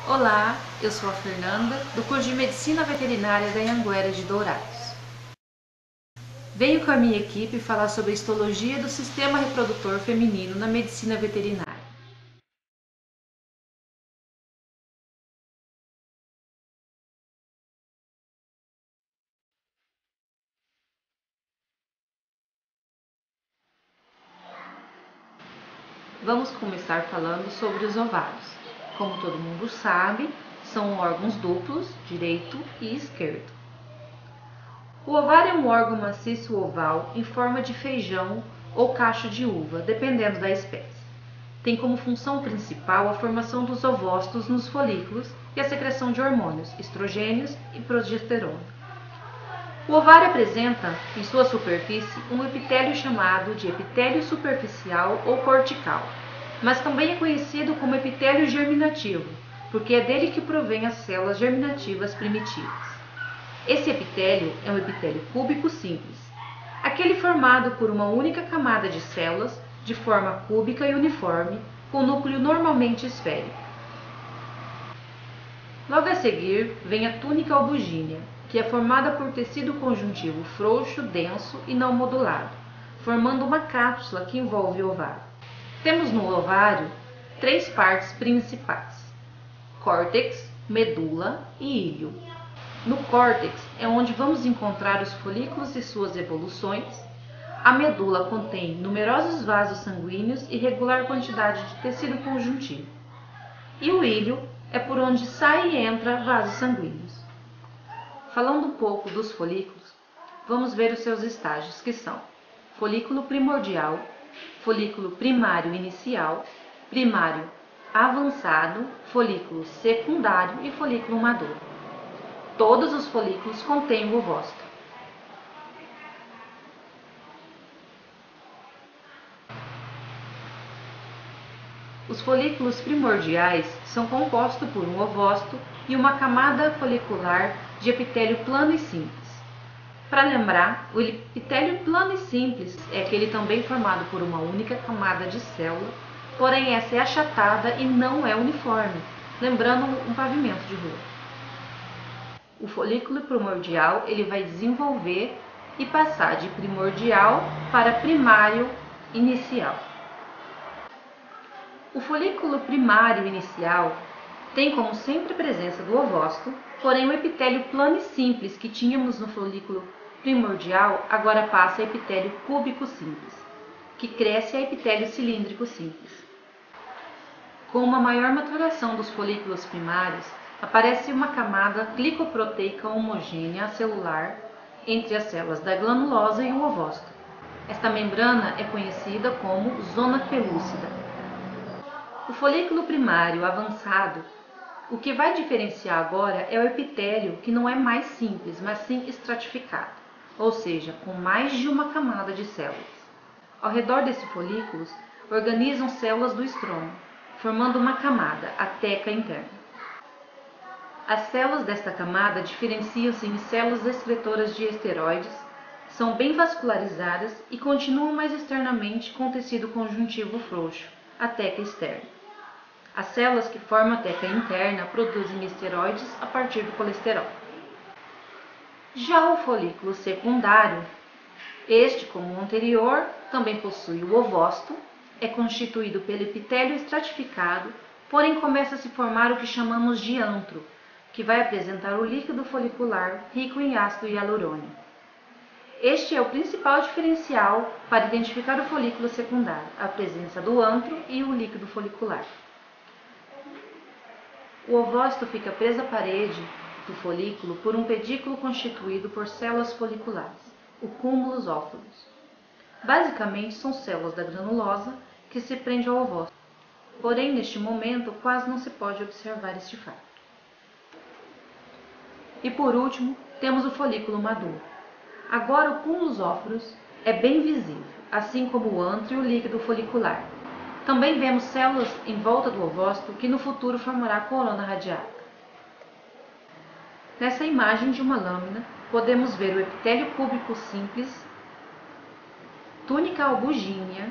Olá, eu sou a Fernanda, do curso de Medicina Veterinária da Anhanguera de Dourados. Venho com a minha equipe falar sobre a histologia do sistema reprodutor feminino na medicina veterinária. Vamos começar falando sobre os ovários. Como todo mundo sabe, são órgãos duplos, direito e esquerdo. O ovário é um órgão maciço oval em forma de feijão ou cacho de uva, dependendo da espécie. Tem como função principal a formação dos ovócitos nos folículos e a secreção de hormônios, estrogênios e progesterona. O ovário apresenta, em sua superfície, um epitélio chamado de epitélio superficial ou cortical, mas também é conhecido como epitélio germinativo, porque é dele que provém as células germinativas primitivas. Esse epitélio é um epitélio cúbico simples, aquele formado por uma única camada de células de forma cúbica e uniforme, com núcleo normalmente esférico. Logo a seguir vem a túnica albugínea, que é formada por tecido conjuntivo frouxo, denso e não modulado, formando uma cápsula que envolve o ovário. Temos no ovário três partes principais: córtex, medula e íleo. No córtex é onde vamos encontrar os folículos e suas evoluções. A medula contém numerosos vasos sanguíneos e regular quantidade de tecido conjuntivo. E o íleo é por onde sai e entra vasos sanguíneos. Falando um pouco dos folículos, vamos ver os seus estágios, que são folículo primordial, folículo primário inicial, primário avançado, folículo secundário e folículo maduro. Todos os folículos contêm o ovócito. Os folículos primordiais são compostos por um ovócito e uma camada folicular de epitélio plano e simples. Para lembrar, o epitélio plano e simples é aquele também formado por uma única camada de célula, porém essa é achatada e não é uniforme, lembrando um pavimento de rua. O folículo primordial ele vai desenvolver e passar de primordial para primário inicial. O folículo primário inicial tem como sempre a presença do ovócito, porém o epitélio plano e simples que tínhamos no folículo primordial agora passa a epitélio cúbico simples, que cresce a epitélio cilíndrico simples. Com uma maior maturação dos folículos primários, aparece uma camada glicoproteica homogênea celular entre as células da glanulosa e o ovócito. Esta membrana é conhecida como zona pelúcida. O folículo primário avançado, o que vai diferenciar agora é o epitélio, que não é mais simples, mas sim estratificado, ou seja, com mais de uma camada de células. Ao redor desses folículos, organizam células do estroma, formando uma camada, a teca interna. As células desta camada diferenciam-se em células excretoras de esteroides, são bem vascularizadas e continuam mais externamente com o tecido conjuntivo frouxo, a teca externa. As células que formam a teca interna produzem esteroides a partir do colesterol. Já o folículo secundário, este, como o anterior, também possui o ovócito, é constituído pelo epitélio estratificado, porém começa a se formar o que chamamos de antro, que vai apresentar o líquido folicular rico em ácido hialurônico. Este é o principal diferencial para identificar o folículo secundário, a presença do antro e o líquido folicular. O ovócito fica preso à parede do folículo por um pedículo constituído por células foliculares, o cúmulus óculos. Basicamente, são células da granulosa que se prendem ao ovócito, porém, neste momento, quase não se pode observar este fato. E por último, temos o folículo maduro. Agora, o cúmulus óculos é bem visível, assim como o antro e o líquido folicular. Também vemos células em volta do ovócito que no futuro formará a corona radiata. Nessa imagem de uma lâmina, podemos ver o epitélio cúbico simples, túnica albugínea,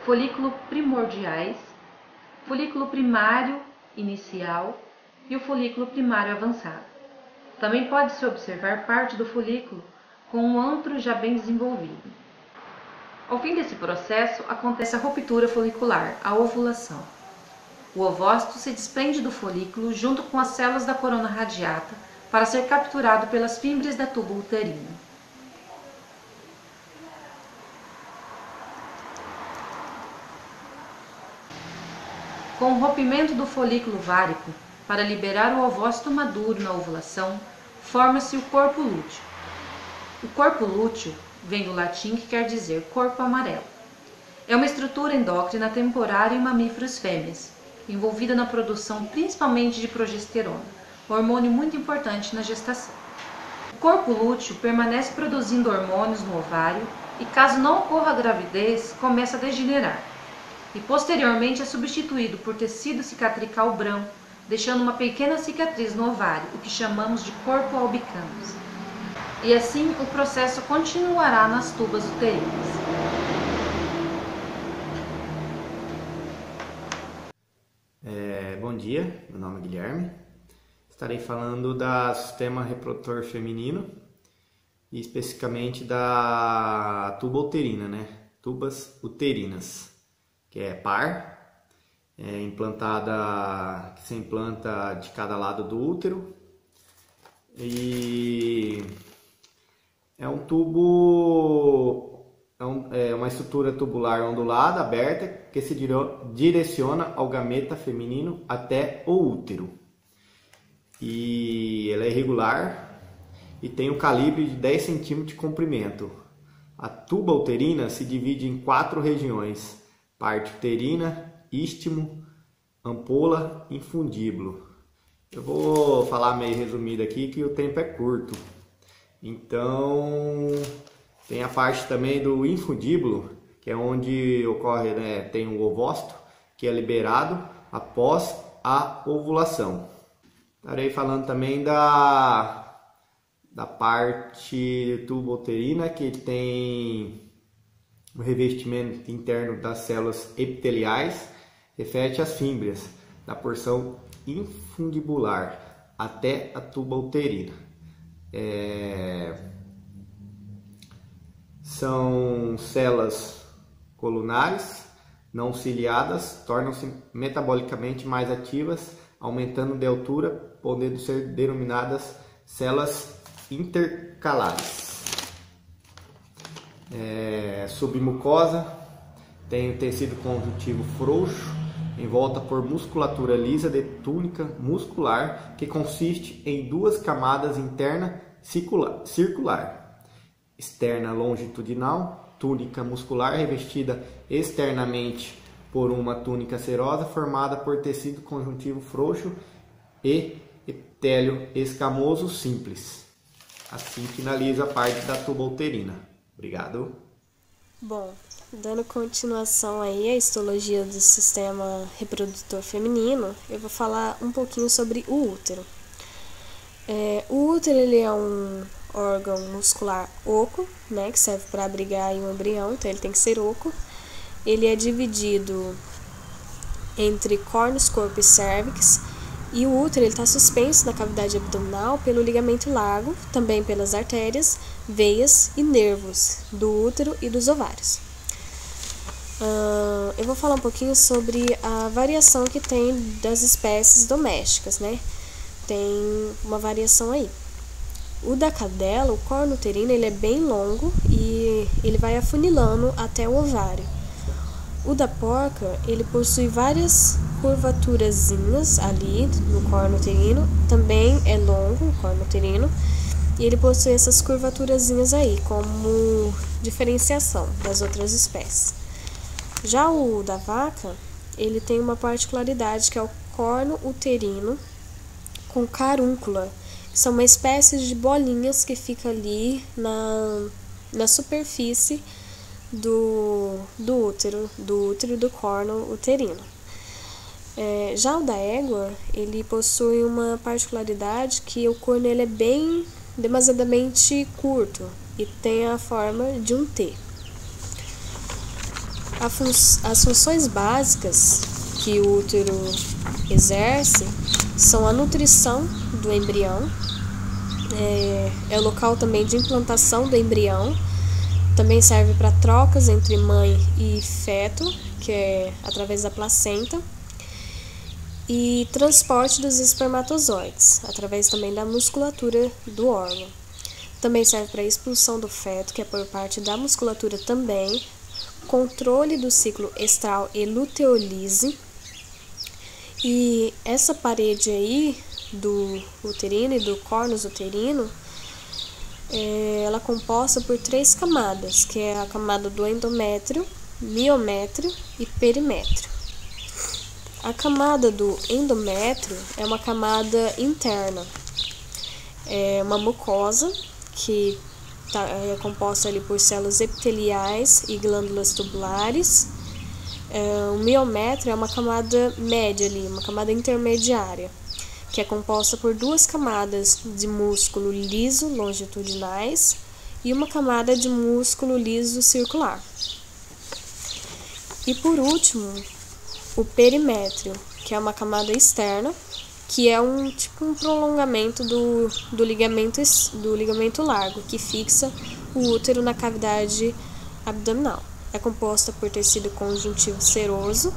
folículo primordiais, folículo primário inicial, e o folículo primário avançado. Também pode-se observar parte do folículo com um antro já bem desenvolvido. Ao fim desse processo, acontece a ruptura folicular, a ovulação. O ovócito se desprende do folículo junto com as células da corona radiata para ser capturado pelas fímbrias da tuba uterina. Com o rompimento do folículo várico, para liberar o ovócito maduro na ovulação, forma-se o corpo lúteo. O corpo lúteo vem do latim que quer dizer corpo amarelo. É uma estrutura endócrina temporária em mamíferos fêmeas, envolvida na produção principalmente de progesterona, hormônio muito importante na gestação. O corpo lúteo permanece produzindo hormônios no ovário e, caso não ocorra a gravidez, começa a degenerar. E posteriormente é substituído por tecido cicatrical branco, deixando uma pequena cicatriz no ovário, o que chamamos de corpo albicans. E assim o processo continuará nas tubas uterinas. Bom dia, meu nome é Guilherme. Estarei falando do sistema reprodutor feminino e especificamente da tuba uterina, Tubas uterinas, que é par, implantada, que se implanta de cada lado do útero, e é um tubo, é uma estrutura tubular ondulada, aberta, que se direciona ao gameta feminino até o útero. E ela é irregular e tem um calibre de 10 cm de comprimento. A tuba uterina se divide em 4 regiões: parte uterina, istmo, ampola e infundíbulo. Eu vou falar meio resumido aqui que o tempo é curto. Então, tem a parte também do infundíbulo, que é onde ocorre, tem o ovócito, que é liberado após a ovulação. Estarei falando também da parte tuba uterina, que tem o revestimento interno das células epiteliais, refere às fímbrias da porção infundibular até a tuba uterina. São células colunares, não ciliadas, tornam-se metabolicamente mais ativas, aumentando de altura, podendo ser denominadas células intercalares. Submucosa, tem o tecido conjuntivo frouxo, envolta por musculatura lisa de túnica muscular, que consiste em 2 camadas interna circular, externa longitudinal, túnica muscular revestida externamente por uma túnica serosa formada por tecido conjuntivo frouxo e epitélio escamoso simples. Assim finaliza a parte da tuba uterina. Obrigado. Bom, dando continuação aí à histologia do sistema reprodutor feminino, eu vou falar um pouquinho sobre o útero. O útero ele é um órgão muscular oco, que serve para abrigar um embrião, então ele tem que ser oco. Ele é dividido entre córnus, corpo e cérvix, e o útero está suspenso na cavidade abdominal pelo ligamento largo, também pelas artérias, veias e nervos do útero e dos ovários. Eu vou falar um pouquinho sobre a variação que tem das espécies domésticas, Tem uma variação aí. O da cadela, o córno uterino, ele é bem longo e ele vai afunilando até o ovário. O da porca, ele possui várias curvaturazinhas ali no córno uterino, também é longo o córno uterino, e ele possui essas curvaturazinhas aí como diferenciação das outras espécies. Já o da vaca, ele tem uma particularidade que é o córno uterino com carúncula, que são uma espécie de bolinhas que fica ali na superfície do útero e do córno uterino. Já o da égua, ele possui uma particularidade que o corno ele é bem demasiadamente curto e tem a forma de um T. As funções básicas que o útero exerce são a nutrição do embrião, é o local também de implantação do embrião, também serve para trocas entre mãe e feto, que é através da placenta, e transporte dos espermatozoides, através também da musculatura do órgão. Também serve para expulsão do feto, que é por parte da musculatura também, controle do ciclo estral e luteolise. E essa parede aí do uterino e do córnus uterino, ela é composta por 3 camadas, que é a camada do endométrio, miométrio e perimétrio. A camada do endométrio é uma camada interna, é uma mucosa que é composta ali por células epiteliais e glândulas tubulares. O miométrio é uma camada média ali, uma camada intermediária, que é composta por 2 camadas de músculo liso longitudinais e uma camada de músculo liso circular. E por último, o perimétrio, que é uma camada externa, que é um prolongamento do ligamento largo, que fixa o útero na cavidade abdominal. É composta por tecido conjuntivo seroso.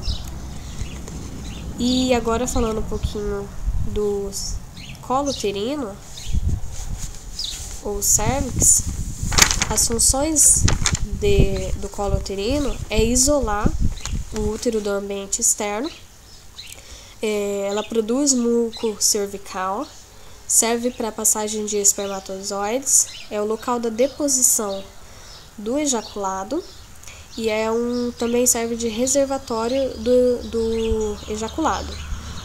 E agora falando um pouquinho do colo uterino, ou cérvix, as funções do colo uterino é isolar o útero do ambiente externo. Ela produz muco cervical, serve para a passagem de espermatozoides, é o local da deposição do ejaculado e também serve de reservatório do ejaculado.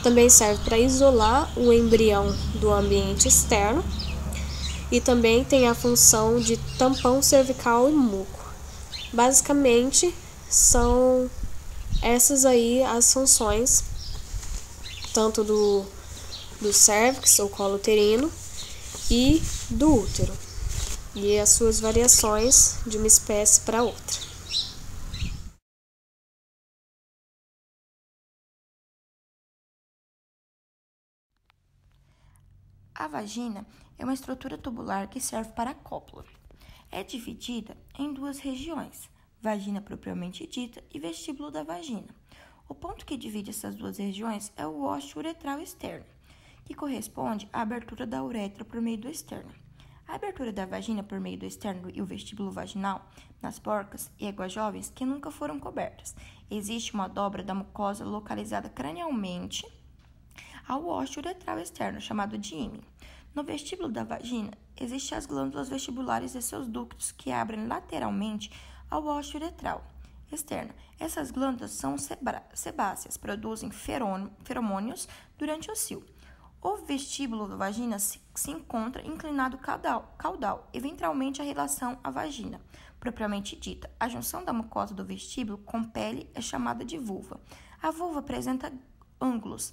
Também serve para isolar o embrião do ambiente externo e também tem a função de tampão cervical e muco. Basicamente, são essas aí as funções, tanto do cérvix, ou colo uterino, e do útero, e as suas variações de uma espécie para outra. A vagina é uma estrutura tubular que serve para a cópula. É dividida em 2 regiões, vagina propriamente dita e vestíbulo da vagina. O ponto que divide essas 2 regiões é o ósseo uretral externo, que corresponde à abertura da uretra por meio do externo. A abertura da vagina por meio do externo e o vestíbulo vaginal, nas porcas e éguas jovens que nunca foram cobertas. Existe uma dobra da mucosa localizada cranialmente ao ósseo uretral externo, chamado de ímen. No vestíbulo da vagina, existem as glândulas vestibulares e seus ductos que abrem lateralmente ao ósseo uretral externo. Essas glândulas são sebáceas, produzem feromônios durante o cio. O vestíbulo da vagina se encontra inclinado caudal e ventralmente a relação à vagina, propriamente dita. A junção da mucosa do vestíbulo com pele é chamada de vulva. A vulva apresenta ângulos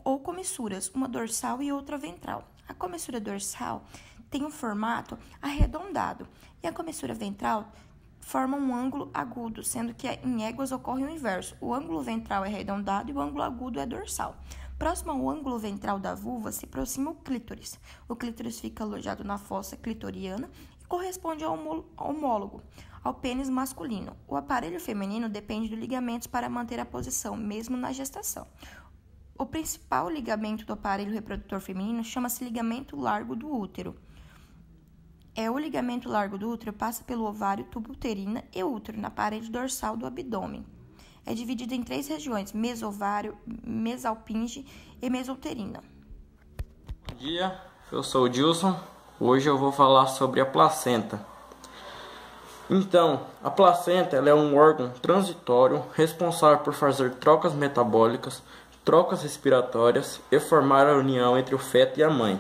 ou comissuras, uma dorsal e outra ventral. A comissura dorsal tem um formato arredondado e a comissura ventral forma um ângulo agudo, sendo que em éguas ocorre o inverso. O ângulo ventral é arredondado e o ângulo agudo é dorsal. Próximo ao ângulo ventral da vulva se aproxima o clítoris. O clítoris fica alojado na fossa clitoriana e corresponde ao homólogo, ao pênis masculino. O aparelho feminino depende de ligamentos para manter a posição, mesmo na gestação. O principal ligamento do aparelho reprodutor feminino chama-se ligamento largo do útero. O ligamento largo do útero passa pelo ovário, tubo uterina e útero, na parede dorsal do abdômen. É dividido em 3 regiões: mesovário, mesalpinge e mesouterina. Bom dia, eu sou o Dilson. Hoje eu vou falar sobre a placenta. Então, a placenta ela é um órgão transitório responsável por fazer trocas metabólicas, trocas respiratórias e formar a união entre o feto e a mãe.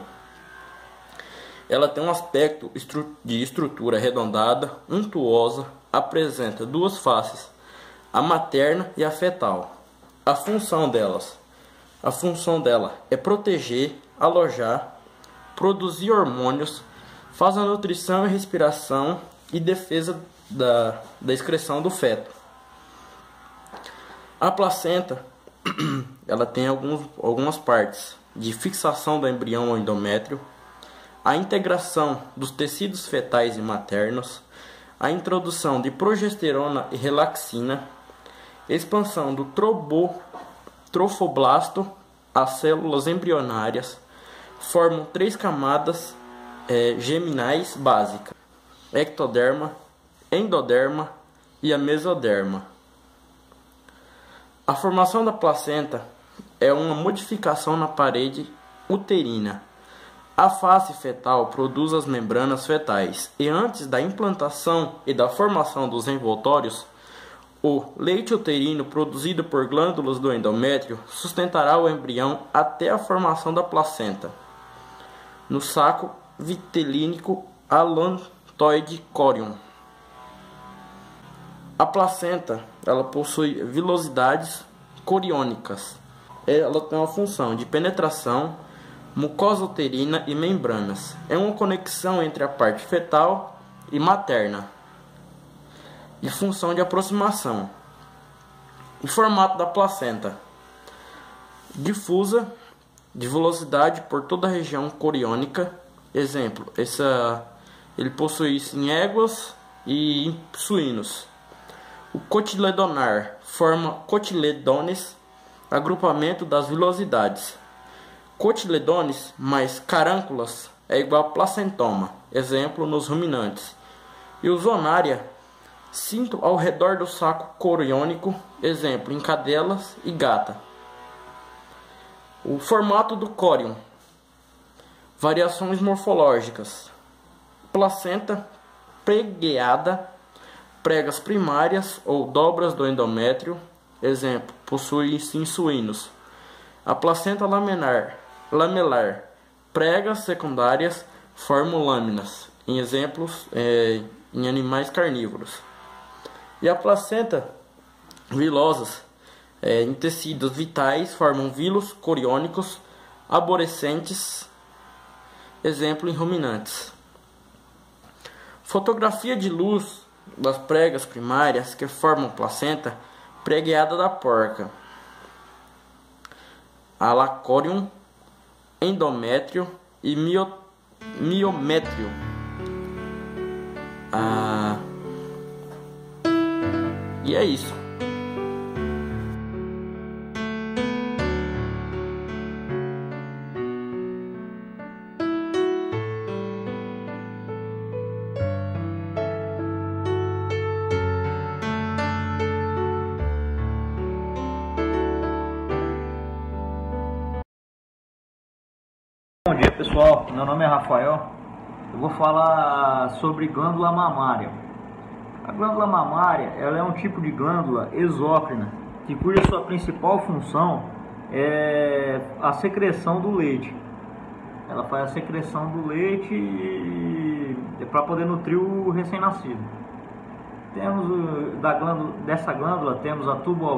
Ela tem um aspecto de estrutura arredondada, untuosa, apresenta 2 faces, a materna e a fetal. A função dela é proteger, alojar, produzir hormônios, faz a nutrição e respiração e defesa da excreção do feto. A placenta ela tem algumas partes de fixação do embrião ao endométrio, a integração dos tecidos fetais e maternos, a introdução de progesterona e relaxina, expansão do trofoblasto, as células embrionárias formam 3 camadas geminais básicas: ectoderma, endoderma e a mesoderma. A formação da placenta é uma modificação na parede uterina. A face fetal produz as membranas fetais e antes da implantação e da formação dos envoltórios, o leite uterino produzido por glândulas do endométrio sustentará o embrião até a formação da placenta no saco vitelínico allantoide corium. A placenta ela possui vilosidades coriônicas. Ela tem uma função de penetração, mucosa uterina e membranas. É uma conexão entre a parte fetal e materna e função de aproximação. O formato da placenta: difusa, de velocidade por toda a região coriônica. Exemplo, ele possui isso em éguas e em suínos. O cotiledonar forma cotiledones, agrupamento das vilosidades. Cotiledones mais carânculas é igual a placentoma, exemplo nos ruminantes. E o zonária, cinto ao redor do saco coriônico, exemplo em cadelas e gata. O formato do córion: variações morfológicas: placenta pregueada, pregas primárias ou dobras do endométrio, exemplo, possui sim suínos. A placenta lamelar, pregas secundárias formam lâminas, em exemplos em animais carnívoros. E a placenta vilosas, em tecidos vitais, formam vilos coriônicos arborescentes, exemplo em ruminantes. Fotografia de luz das pregas primárias que formam placenta pregueada da porca: alacorium, endométrio e miométrio. E é isso. Bom dia pessoal, meu nome é Rafael. Eu vou falar sobre glândula mamária. A glândula mamária ela é um tipo de glândula exócrina cuja sua principal função é a secreção do leite. Ela faz a secreção do leite para poder nutrir o recém-nascido. Dessa glândula temos a túbulo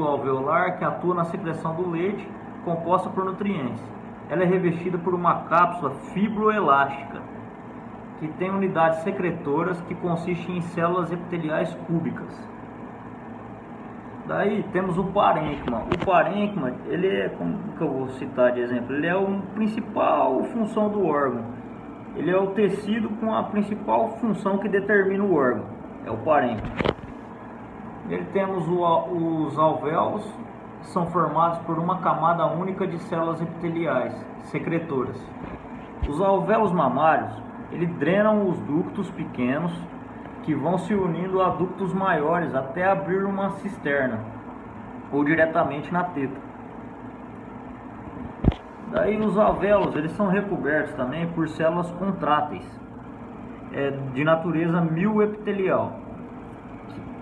alveolar que atua na secreção do leite composta por nutrientes. Ela é revestida por uma cápsula fibroelástica que tem unidades secretoras que consistem em células epiteliais cúbicas. Daí temos o parênquima. O parênquima, ele é, como que eu vou citar de exemplo, ele é a principal função do órgão. Ele é o tecido com a principal função que determina o órgão, é o parênquima. Ele temos os alvéolos, são formados por uma camada única de células epiteliais secretoras. Os alvéolos mamários, eles drenam os ductos pequenos que vão se unindo a ductos maiores até abrir uma cisterna ou diretamente na teta. Daí os alvéolos, eles são recobertos também por células contráteis de natureza mioepitelial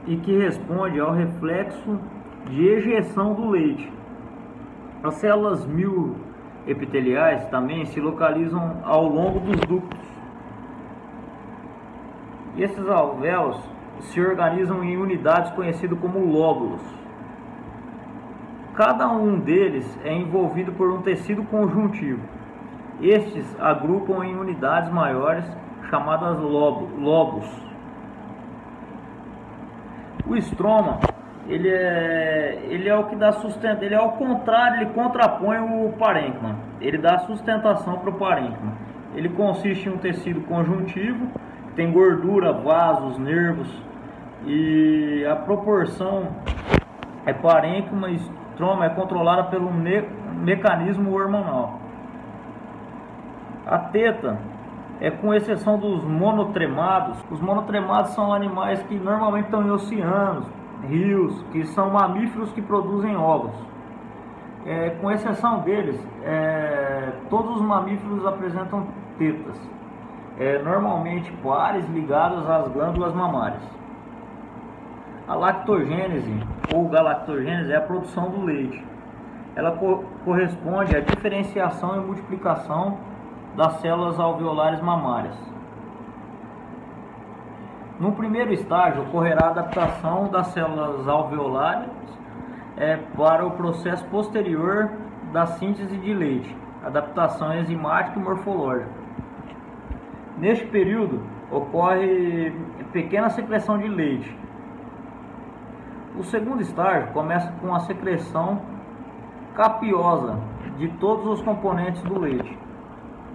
e que responde ao reflexo de ejeção do leite. As células mioepiteliais também se localizam ao longo dos ductos. E esses alvéolos se organizam em unidades conhecidas como lóbulos. Cada um deles é envolvido por um tecido conjuntivo. Estes agrupam em unidades maiores chamadas lobos. O estroma ele é o que dá sustento, ele é ao contrário, ele contrapõe o parênquima, ele dá sustentação para o parênquima. Ele consiste em um tecido conjuntivo, tem gordura, vasos, nervos, e a proporção é parênquima e estroma é controlada pelo mecanismo hormonal. A teta é, com exceção dos monotremados, os monotremados são animais que normalmente estão em oceanos, rios, que são mamíferos que produzem ovos. Com exceção deles, todos os mamíferos apresentam tetas, normalmente pares ligadas às glândulas mamárias. A lactogênese ou galactogênese é a produção do leite. Ela corresponde à diferenciação e multiplicação das células alveolares mamárias. No primeiro estágio, ocorrerá a adaptação das células alveolares para o processo posterior da síntese de leite, adaptação enzimática e morfológica. Neste período, ocorre pequena secreção de leite. O segundo estágio começa com a secreção capiosa de todos os componentes do leite,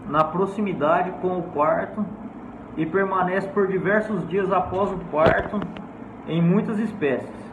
na proximidade com o parto, e permanece por diversos dias após o parto em muitas espécies.